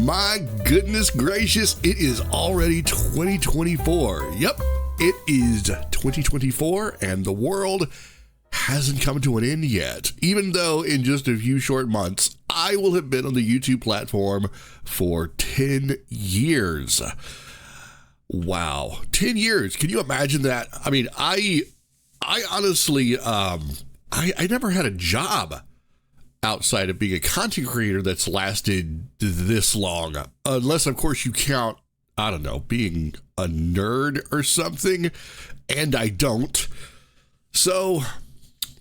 My goodness gracious, it is already 2024. Yep, it is 2024 and the world hasn't come to an end yet, even though in just a few short months, I will have been on the YouTube platform for 10 years. Wow, 10 years. Can you imagine that? I mean, I honestly, I never had a job outside of being a content creator that's lasted this long, unless of course you count, I don't know, being a nerd or something, and I don't. So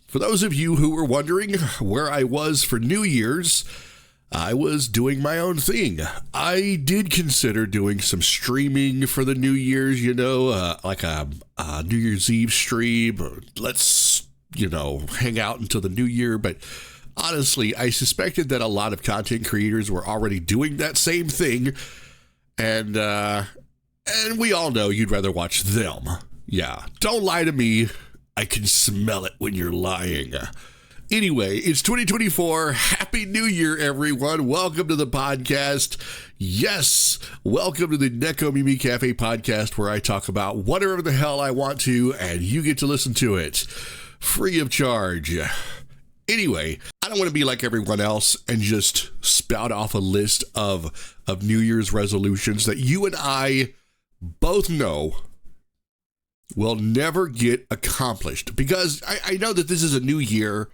for those of you who were wondering where I was for New Year's, I was doing my own thing. I did consider doing some streaming for the New Year's, like a New Year's Eve stream. Let's, hang out until the new year, but honestly, I suspected that a lot of content creators were already doing that same thing, and we all know you'd rather watch them. Yeah, don't lie to me. I can smell it when you're lying. Anyway, it's 2024. Happy New Year, everyone. Welcome to the podcast. Yes, welcome to the Neko Mimi Cafe podcast, where I talk about whatever the hell I want to, and you get to listen to it free of charge. Anyway, I don't want to be like everyone else and just spout off a list of New Year's resolutions that you and I both know will never get accomplished, because I know that this is a new year,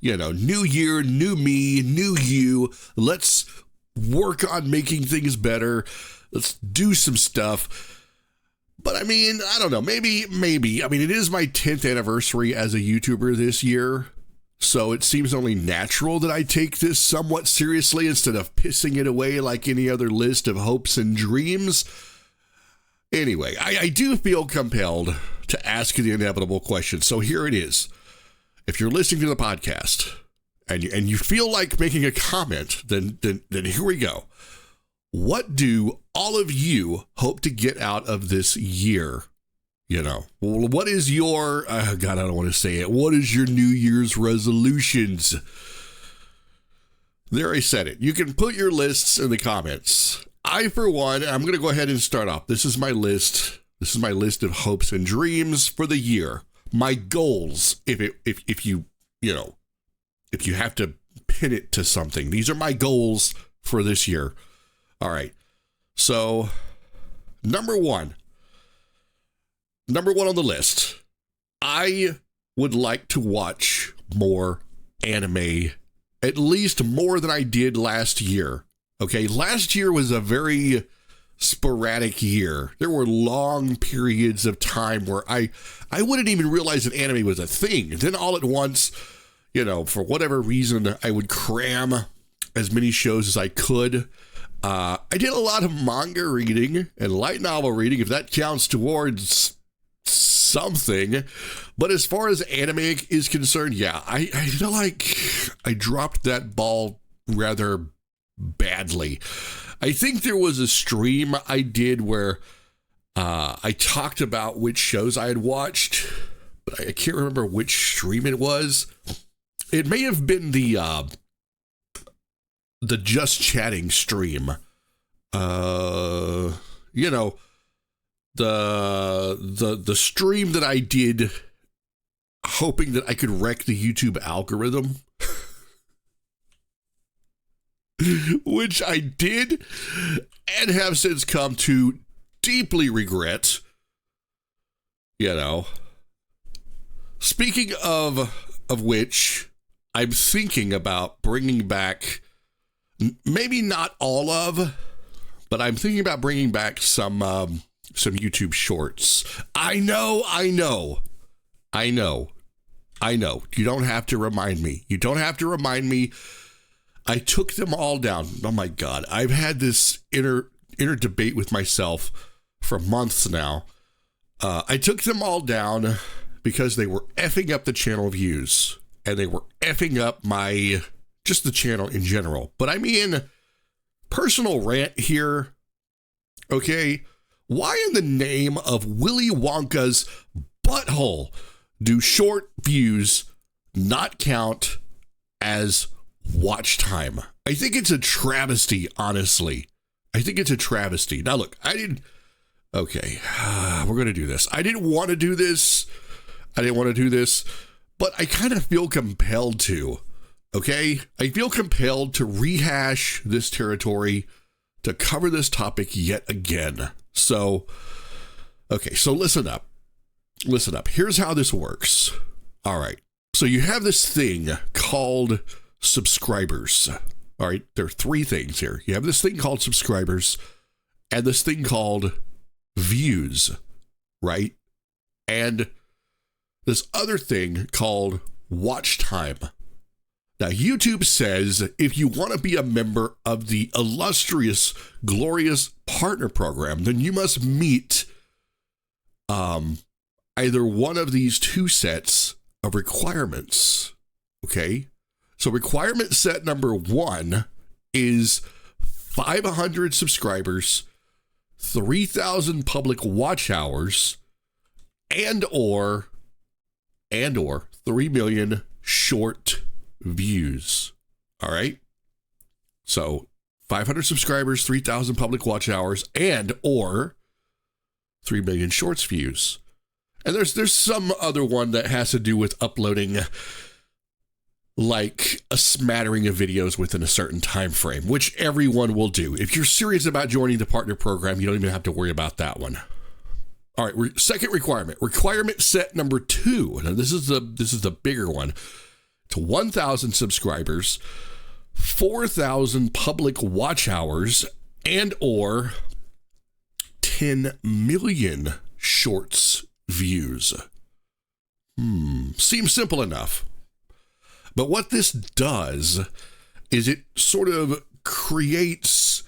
new year, new me, new you. Let's work on making things better. Let's do some stuff. But I mean, I don't know, maybe. I mean, it is my 10th anniversary as a YouTuber this year. So it seems only natural that I take this somewhat seriously instead of pissing it away like any other list of hopes and dreams. Anyway, I do feel compelled to ask you the inevitable question. So here it is. If you're listening to the podcast and you feel like making a comment, then here we go. What do all of you hope to get out of this year? What is your, God, I don't want to say it. What is your New Year's resolutions? There, I said it. You can put your lists in the comments. I, for one, I'm going to go ahead and start off. This is my list. This is my list of hopes and dreams for the year. My goals, if you have to pin it to something. These are my goals for this year. All right. So, number one on the list, I would like to watch more anime, at least more than I did last year. Okay, last year was a very sporadic year. There were long periods of time where I wouldn't even realize that anime was a thing. Then all at once, for whatever reason, I would cram as many shows as I could. I did a lot of manga reading and light novel reading, if that counts towards something. But as far as anime is concerned, yeah, I feel like I dropped that ball rather badly. I think there was a stream I did where I talked about which shows I had watched, but I can't remember which stream it was. It may have been the Just Chatting stream. The stream that I did hoping that I could wreck the YouTube algorithm, which I did and have since come to deeply regret. Speaking of which, I'm thinking about bringing back, maybe not all of, but I'm thinking about bringing back some YouTube shorts. I know. You don't have to remind me. I took them all down. Oh my God. I've had this inner debate with myself for months now. I took them all down because they were effing up the channel views, and they were effing up just the channel in general. But I mean, personal rant here. Okay. Why in the name of Willy Wonka's butthole do short views not count as watch time? I think it's a travesty, honestly. I think it's a travesty. Now, look, okay, we're going to do this. I didn't want to do this. But I kind of feel compelled to, okay? I feel compelled to rehash this territory, to cover this topic yet again. So, okay, so listen up. Listen up. Here's how this works. All right. So you have this thing called subscribers. All right. There are three things here. You have this thing called subscribers and this thing called views, right? And this other thing called watch time. Now, YouTube says if you want to be a member of the illustrious, glorious partner program, then you must meet either one of these two sets of requirements, okay? So requirement set number 1 is 500 subscribers, 3,000 public watch hours, and or 3 million short views, all right? So 500 subscribers, 3,000 public watch hours, and or 3 million shorts views. And there's some other one that has to do with uploading like a smattering of videos within a certain time frame, which everyone will do. If you're serious about joining the partner program, you don't even have to worry about that one. All right, second requirement set number 2. Now this is the bigger one. To 1,000 subscribers, 4,000 public watch hours, and or 10 million shorts views. Seems simple enough. But what this does is it sort of creates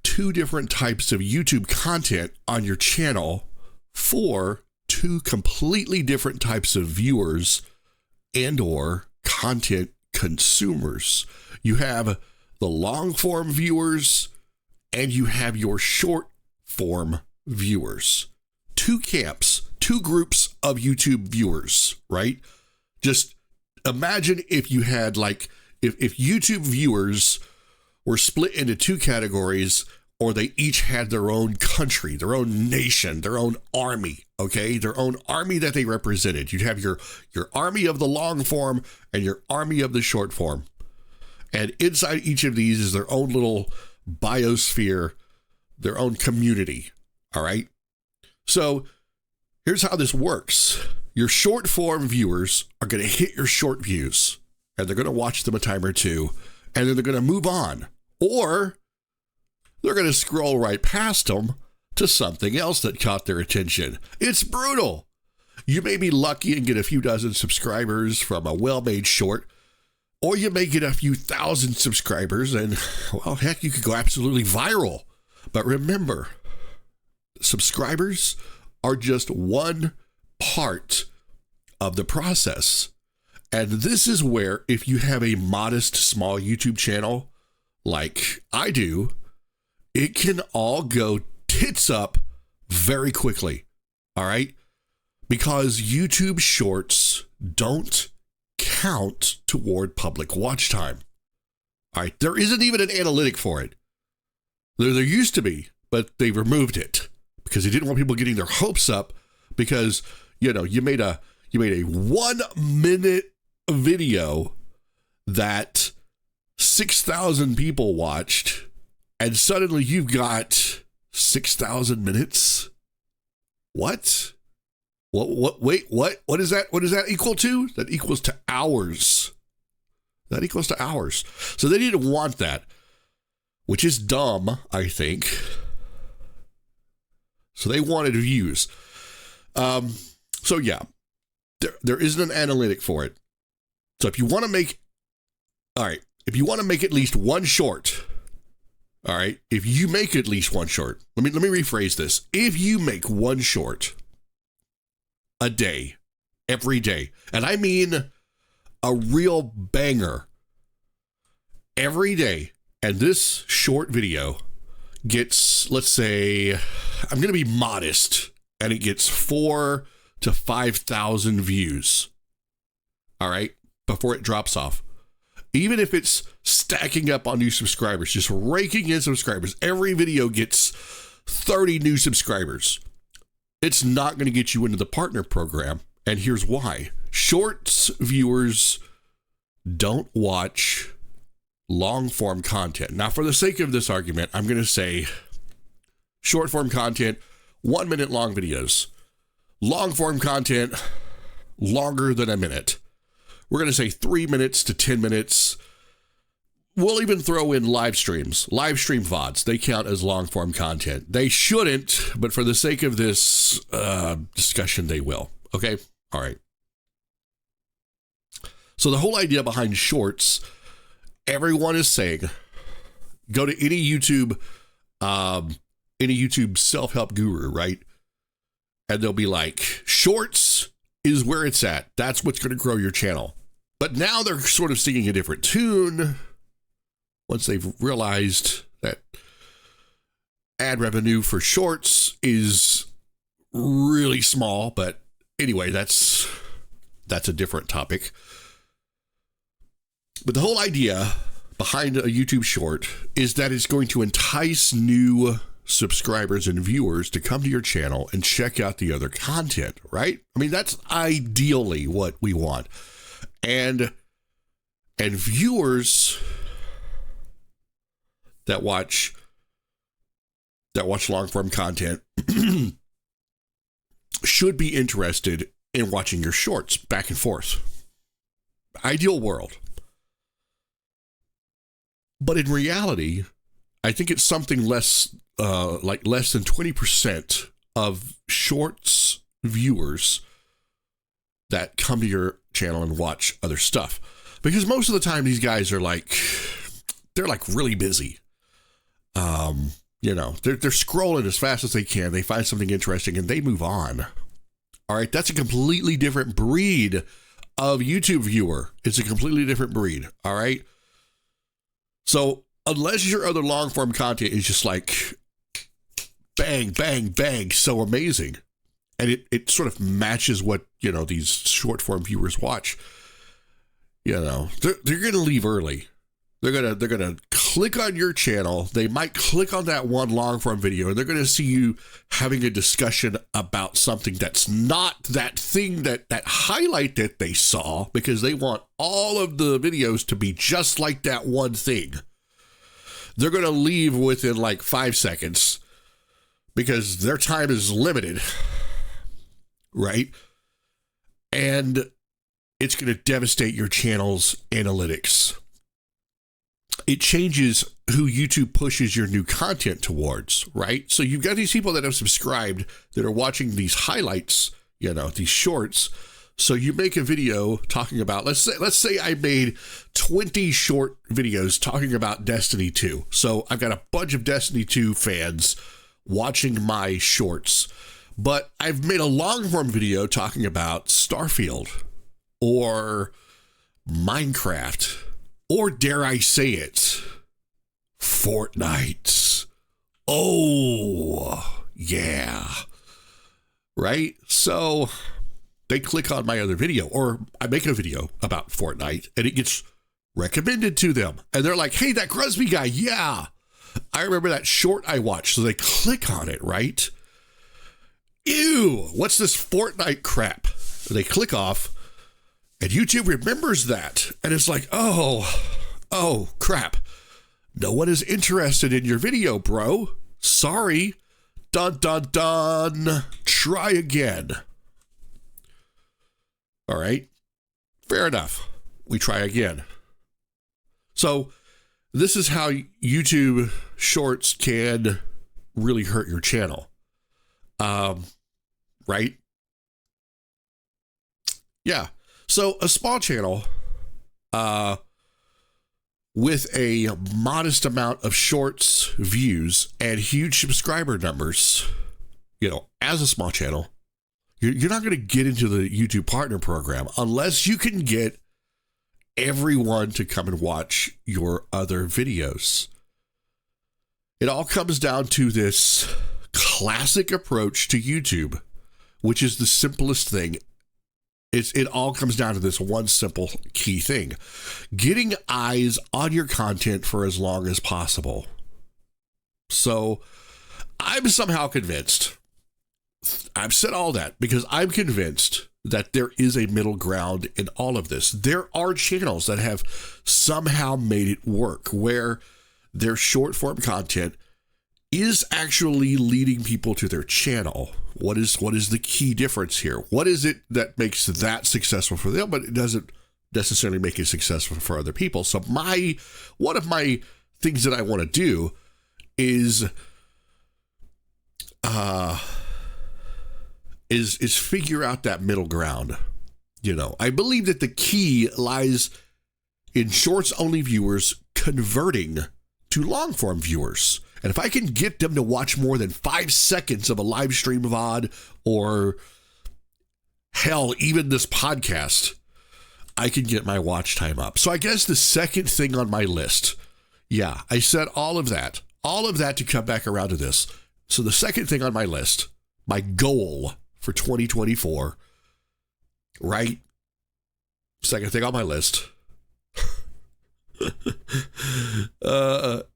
two different types of YouTube content on your channel for two completely different types of viewers and or content consumers. You have the long form viewers and you have your short form viewers. Two camps, two groups of YouTube viewers, right? Just imagine if you had if YouTube viewers were split into two categories, or they each had their own country, their own nation, their own army, okay? Their own army that they represented. You'd have your army of the long form and your army of the short form. And inside each of these is their own little biosphere, their own community, all right? So here's how this works. Your short form viewers are going to hit your short views, and they're going to watch them a time or two, and then they're going to move on. Or they're going to scroll right past them to something else that caught their attention. It's brutal. You may be lucky and get a few dozen subscribers from a well-made short, or you may get a few thousand subscribers and, well, heck, you could go absolutely viral. But remember, subscribers are just one part of the process. And this is where, if you have a modest, small YouTube channel like I do, it can all go tits up very quickly, all right? Because YouTube Shorts don't count toward public watch time, all right? There isn't even an analytic for it. There used to be, but they removed it because they didn't want people getting their hopes up because, you know, you made a 1 minute video that 6,000 people watched, and suddenly you've got 6,000 minutes. What? Wait, what? What is that? What does that equal to? That equals to hours. That equals to hours. So they didn't want that, which is dumb, I think. So they wanted views. So yeah, there isn't an analytic for it. So if you want to make, all right, if you want to make at least one short, all right, if you make at least one short, let me rephrase this. If you make one short a day, every day, and I mean a real banger every day, and this short video gets, let's say, I'm going to be modest, and it gets 4,000 to 5,000 views, all right, before it drops off. even if it's stacking up on new subscribers, just raking in subscribers, every video gets 30 new subscribers. It's not going to get you into the partner program. And here's why. Shorts viewers don't watch long form content. Now, for the sake of this argument, I'm going to say short form content, 1 minute long videos. Long form content, longer than a minute. We're going to say 3 minutes to 10 minutes. We'll even throw in live streams, live stream VODs. They count as long form content. They shouldn't, but for the sake of this discussion, they will. Okay? All right. So the whole idea behind shorts, everyone is saying, go to any YouTube self-help guru, right? And they'll be like, shorts is where it's at. That's what's going to grow your channel. But now they're sort of singing a different tune once they've realized that ad revenue for shorts is really small. But anyway, that's a different topic. But the whole idea behind a YouTube short is that it's going to entice new subscribers and viewers to come to your channel and check out the other content, right? I mean, that's ideally what we want. And viewers that watch long form content should be interested in watching your shorts back and forth. Ideal world. But in reality, I think it's something less than 20% of shorts viewers that come to your channel and watch other stuff. Because most of the time these guys are they're really busy. They're scrolling as fast as they can. They find something interesting and they move on. All right. That's a completely different breed of YouTube viewer. It's a completely different breed. All right. So unless your other long form content is just like bang, bang, bang, so amazing, and it sort of matches what, these short form viewers watch, they're going to leave early. They're going to click on your channel. They might click on that one long form video and they're going to see you having a discussion about something that's not that thing, that highlight that they saw, because they want all of the videos to be just like that one thing. They're going to leave within 5 seconds because their time is limited, right? And it's going to devastate your channel's analytics. It changes who YouTube pushes your new content towards, right? So you've got these people that have subscribed that are watching these highlights, these shorts. So you make a video talking about, let's say I made 20 short videos talking about Destiny 2. So I've got a bunch of Destiny 2 fans watching my shorts, but I've made a long form video talking about Starfield or Minecraft, or dare I say it, Fortnite. Oh, yeah. Right? So they click on my other video, or I make a video about Fortnite and it gets recommended to them. And they're like, hey, that Gruzbee guy, yeah, I remember that short I watched. So they click on it, right? Ew, what's this Fortnite crap? They click off and YouTube remembers that. And it's like, oh, crap. No one is interested in your video, bro. Sorry. Dun, dun, dun. Try again. All right. Fair enough. We try again. So this is how YouTube shorts can really hurt your channel. Right? Yeah. So a small channel with a modest amount of shorts views and huge subscriber numbers, as a small channel, you're not going to get into the YouTube partner program unless you can get everyone to come and watch your other videos. It all comes down to this classic approach to YouTube, which is the simplest thing It all comes down to this one simple key thing: getting eyes on your content for as long as possible. So I'm somehow convinced. I've said all that because I'm convinced that there is a middle ground in all of this. There are channels that have somehow made it work where their short form content is actually leading people to their channel. What is the key difference here? What is it that makes that successful for them, but it doesn't necessarily make it successful for other people? So one of my things that I want to do is figure out that middle ground. You know, I believe that the key lies in shorts only viewers converting to long form viewers. And if I can get them to watch more than 5 seconds of a live stream VOD, or hell, even this podcast, I can get my watch time up. So I guess the second thing on my list, yeah, I said all of that to come back around to this. So the second thing on my list, my goal for 2024, right? Second thing on my list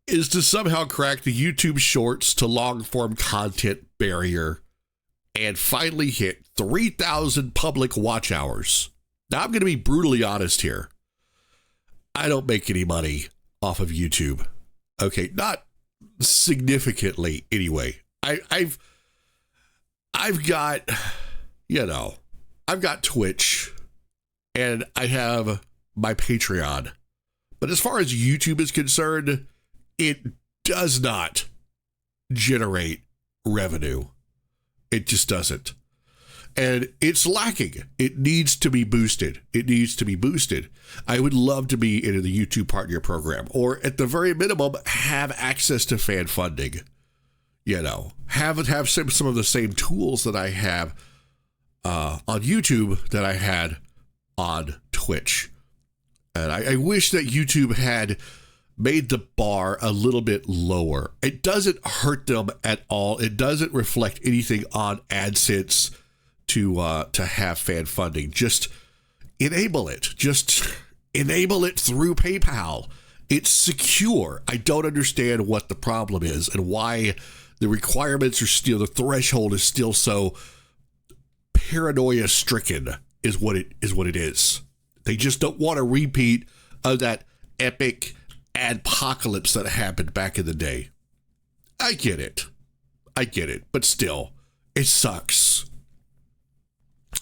is to somehow crack the YouTube Shorts to long form content barrier and finally hit 3,000 public watch hours. Now, I'm going to be brutally honest here. I don't make any money off of YouTube. Okay, not significantly anyway. I've got, I've got Twitch and I have my Patreon. But as far as YouTube is concerned, it does not generate revenue. It just doesn't. And it's lacking. It needs to be boosted. I would love to be in the YouTube Partner Program, or at the very minimum, have access to fan funding. You know, have some of the same tools that I have on YouTube that I had on Twitch. And I wish that YouTube had made the bar a little bit lower. It doesn't hurt them at all. It doesn't reflect anything on AdSense to have fan funding. Just enable it. Just enable it through PayPal. It's secure. I don't understand what the problem is and why the requirements are still, the threshold is still so paranoia stricken is what it is. They just don't want a repeat of that epic adpocalypse that happened back in the day. I get it, but still, it sucks.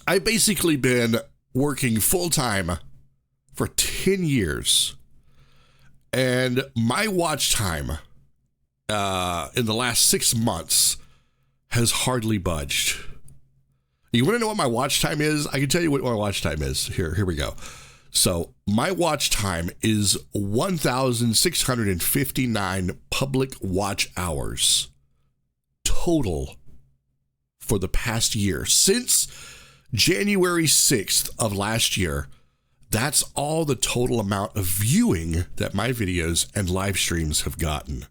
I've basically been working full-time for 10 years, and my watch time in the last 6 months has hardly budged. You want to know what my watch time is? I can tell you what my watch time is. Here we go. So my watch time is 1,659 public watch hours total for the past year. Since January 6th of last year, that's all the total amount of viewing that my videos and live streams have gotten.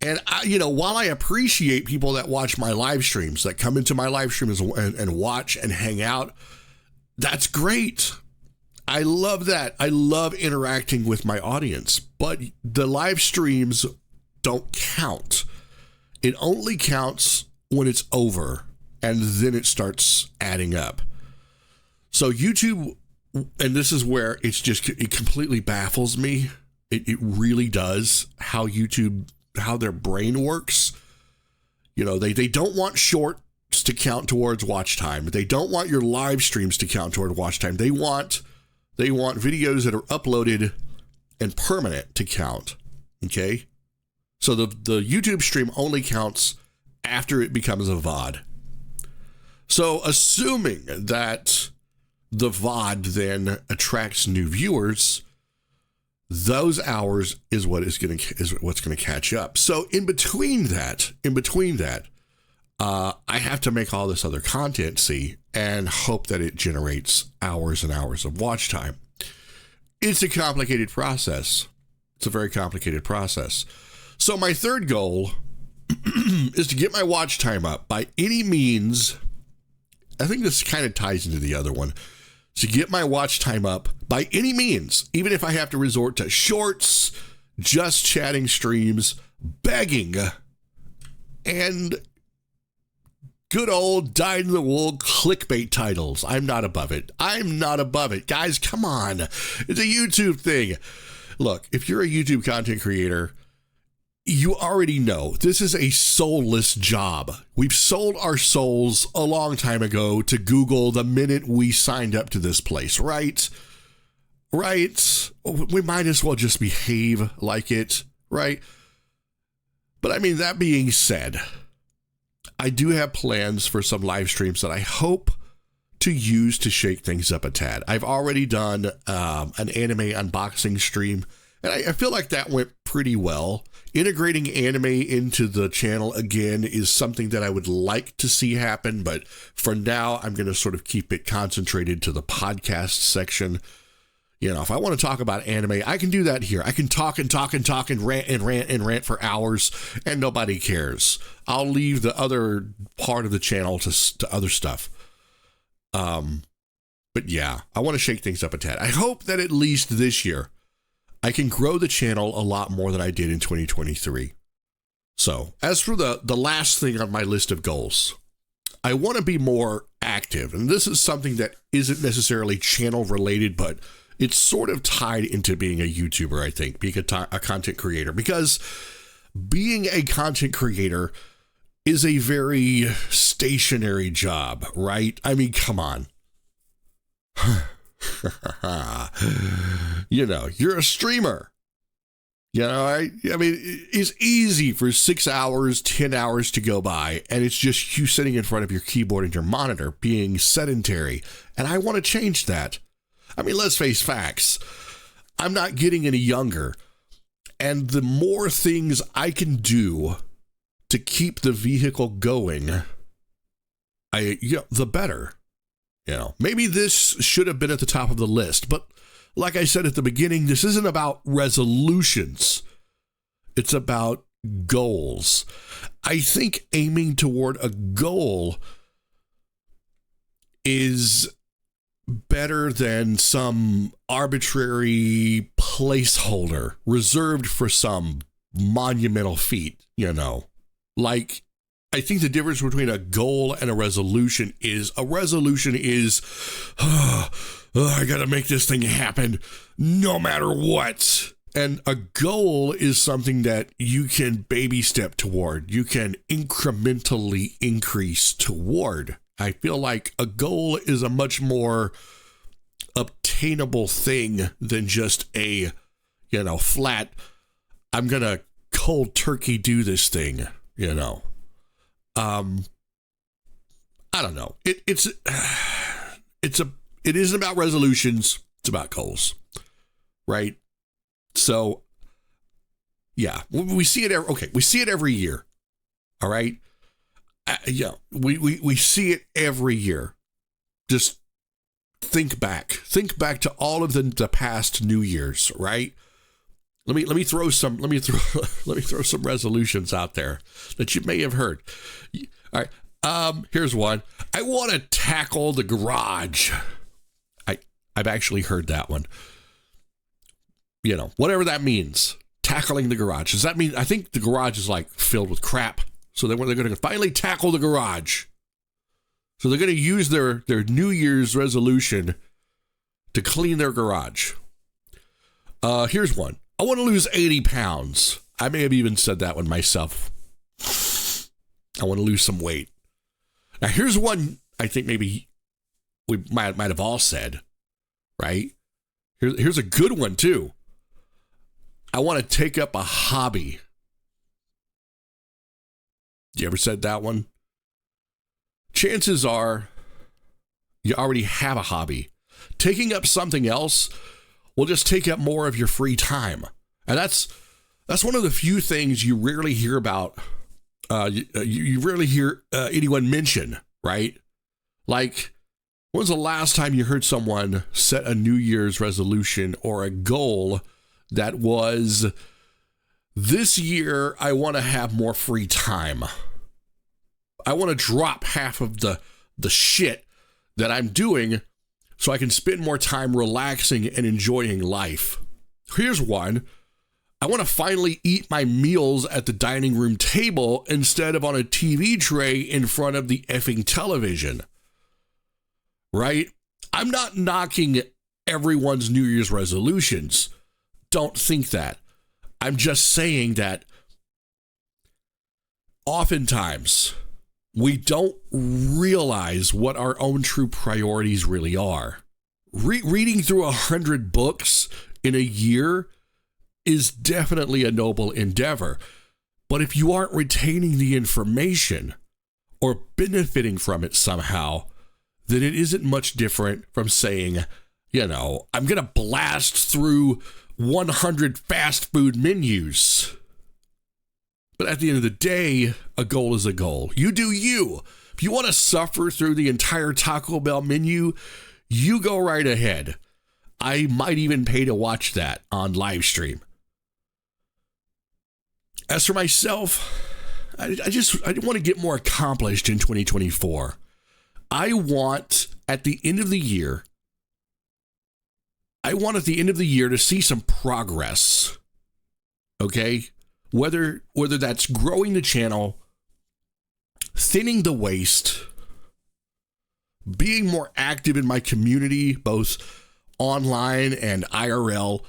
And while I appreciate people that watch my live streams, that come into my live streams and watch and hang out, that's great. I love that. I love interacting with my audience, but the live streams don't count. It only counts when it's over, and then it starts adding up. So YouTube, and this is where it completely baffles me. It really does how their brain works. They don't want shorts to count towards watch time. They don't want your live streams to count toward watch time. They want videos that are uploaded and permanent to count. Okay? So the YouTube stream only counts after it becomes a VOD. So assuming that the VOD then attracts new viewers, those hours is what's going to catch up. So in between that, I have to make all this other content, and hope that it generates hours and hours of watch time. It's a complicated process. It's a very complicated process. So my third goal is to get my watch time up by any means I think this kind of ties into the other one. To get my watch time up by any means, even if I have to resort to shorts, just chatting streams, begging, and good old dyed-in-the-wool clickbait titles. I'm not above it. I'm not above it. Guys, come on. It's a YouTube thing. Look, if you're a YouTube content creator, you already know this is a soulless job. We've sold our souls a long time ago to Google the minute we signed up to this place, right? Right? We might as well just behave like it, right? But I mean, that being said, I do have plans for some live streams that I hope to use to shake things up a tad. I've already done an anime unboxing stream, and I feel like that went pretty well. Integrating anime into the channel again is something that I would like to see happen, but for now, I'm going to sort of keep it concentrated to the podcast section. You know, if I want to talk about anime, I can do that here. I can talk and talk and talk and rant and rant and rant for hours, and nobody cares. I'll leave the other part of the channel to other stuff. But yeah, I want to shake things up a tad. I hope that at least this year, I can grow the channel a lot more than I did in 2023. So, as for the last thing on my list of goals, I want to be more active. And this is something that isn't necessarily channel related, but it's sort of tied into being a YouTuber, I think, being a content creator. Because being a content creator is a very stationary job, right? I mean, come on. You know, you're a streamer. You know, I mean, it's easy for 6 hours, 10 hours to go by, and it's just you sitting in front of your keyboard and your monitor being sedentary. And I want to change that. I mean, let's face facts. I'm not getting any younger. And the more things I can do to keep the vehicle going, the better. You know, maybe this should have been at the top of the list, but like I said at the beginning, this isn't about resolutions. It's about goals. I think aiming toward a goal is better than some arbitrary placeholder reserved for some monumental feat, you know. Like, I think the difference between a goal and a resolution is I got to make this thing happen no matter what. And a goal is something that you can baby step toward. You can incrementally increase toward. I feel like a goal is a much more obtainable thing than just a, flat, I'm going to cold turkey do this thing, I don't know. It isn't about resolutions. It's about goals, right? So, yeah, we see it. We see it every year. All right. We see it every year. Just think back to all of the past New Year's, right? Let me throw some resolutions out there that you may have heard. All right. Here's one. I want to tackle the garage. I've actually heard that one. Whatever that means. Tackling the garage. Does that mean, I think the garage is like filled with crap. So they're going to finally tackle the garage. So they're going to use their New Year's resolution to clean their garage. Here's one. I want to lose 80 pounds. I may have even said that one myself. I want to lose some weight. Now, here's one I think maybe we might have all said, right? Here's a good one, too. I want to take up a hobby. You ever said that one? Chances are you already have a hobby. Taking up something else will just take up more of your free time. And that's one of the few things you rarely hear about. You rarely hear anyone mention, right? Like, when was the last time you heard someone set a New Year's resolution or a goal that was, this year, I want to have more free time. I want to drop half of the shit that I'm doing so I can spend more time relaxing and enjoying life. Here's one. I want to finally eat my meals at the dining room table instead of on a TV tray in front of the effing television. Right? I'm not knocking everyone's New Year's resolutions. Don't think that. I'm just saying that oftentimes we don't realize what our own true priorities really are. Reading through 100 books in a year is definitely a noble endeavor. But if you aren't retaining the information or benefiting from it somehow, then it isn't much different from saying, I'm going to blast through 100 fast food menus. But at the end of the day, a goal is a goal. You do you. If you want to suffer through the entire Taco Bell menu, you go right ahead. I might even pay to watch that on live stream. As for myself, I want to get more accomplished in 2024. I want at the end of the year to see some progress. Okay? Whether that's growing the channel, thinning the waist, being more active in my community, both online and IRL,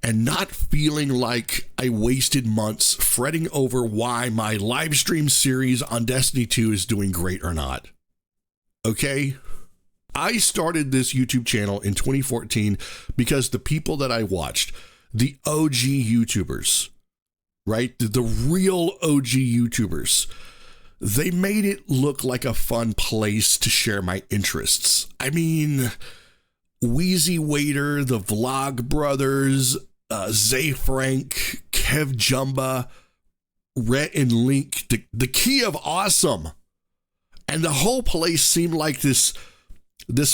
and not feeling like I wasted months fretting over why my live stream series on Destiny 2 is doing great or not. Okay? I started this YouTube channel in 2014 because the people that I watched, the OG YouTubers, right? The real OG YouTubers, they made it look like a fun place to share my interests. I mean, Wheezy Waiter, the Vlog Brothers, Zay Frank, Kev Jumba, Rhett and Link, the Key of Awesome. And the whole place seemed like this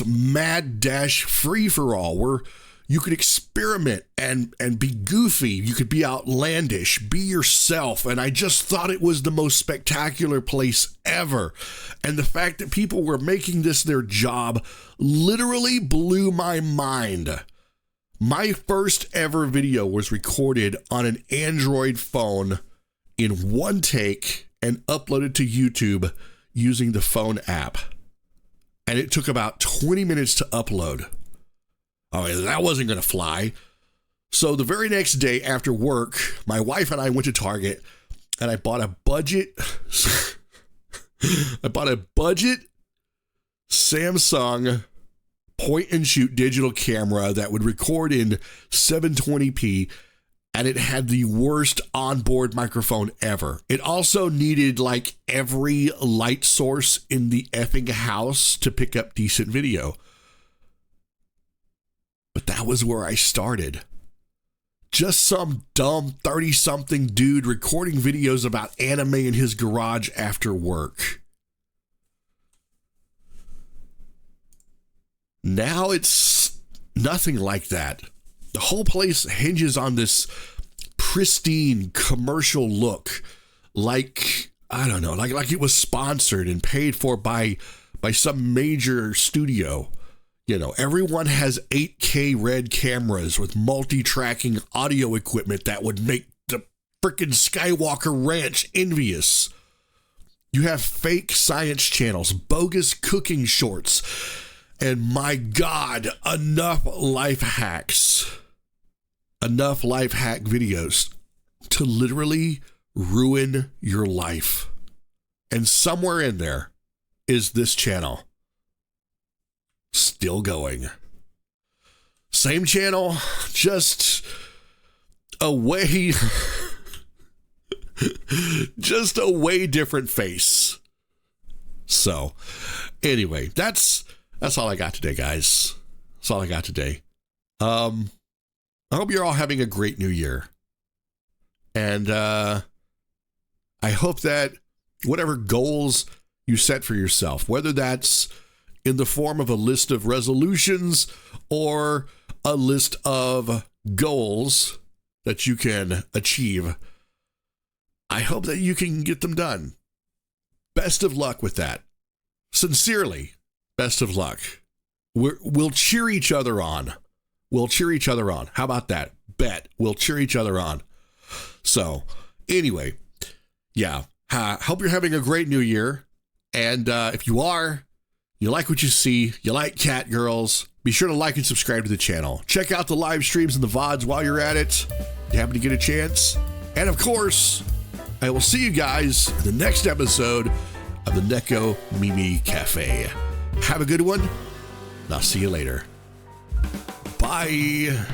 mad dash free-for-all where you could experiment and be goofy. You could be outlandish, be yourself. And I just thought it was the most spectacular place ever. And the fact that people were making this their job literally blew my mind. My first ever video was recorded on an Android phone in one take and uploaded to YouTube using the phone app. And it took about 20 minutes to upload. Oh, that wasn't going to fly. So the very next day after work, my wife and I went to Target and I bought a budget Samsung point and shoot digital camera that would record in 720p, and it had the worst onboard microphone ever. It also needed like every light source in the effing house to pick up decent video. But that was where I started. Just some dumb 30-something dude recording videos about anime in his garage after work. Now it's nothing like that. The whole place hinges on this pristine commercial look, like, I don't know, like it was sponsored and paid for by some major studio. Everyone has 8K red cameras with multi-tracking audio equipment that would make the frickin' Skywalker Ranch envious. You have fake science channels, bogus cooking shorts, and my God, enough life hack videos to literally ruin your life. And somewhere in there is this channel. Still going. Same channel, just a way different face. So, anyway, that's all I got today, guys. That's all I got today. I hope you're all having a great new year. And I hope that whatever goals you set for yourself, whether that's in the form of a list of resolutions or a list of goals that you can achieve, I hope that you can get them done. Best of luck with that. Sincerely, Best of luck. We'll cheer each other on. We'll cheer each other on. How about that? Bet. We'll cheer each other on. So, anyway, yeah. Hope you're having a great new year. And if you are, you like what you see, you like Catgirls, be sure to like and subscribe to the channel. Check out the live streams and the VODs while you're at it. If you happen to get a chance. And of course, I will see you guys in the next episode of the Neko Mimi Cafe. Have a good one, and I'll see you later. Bye.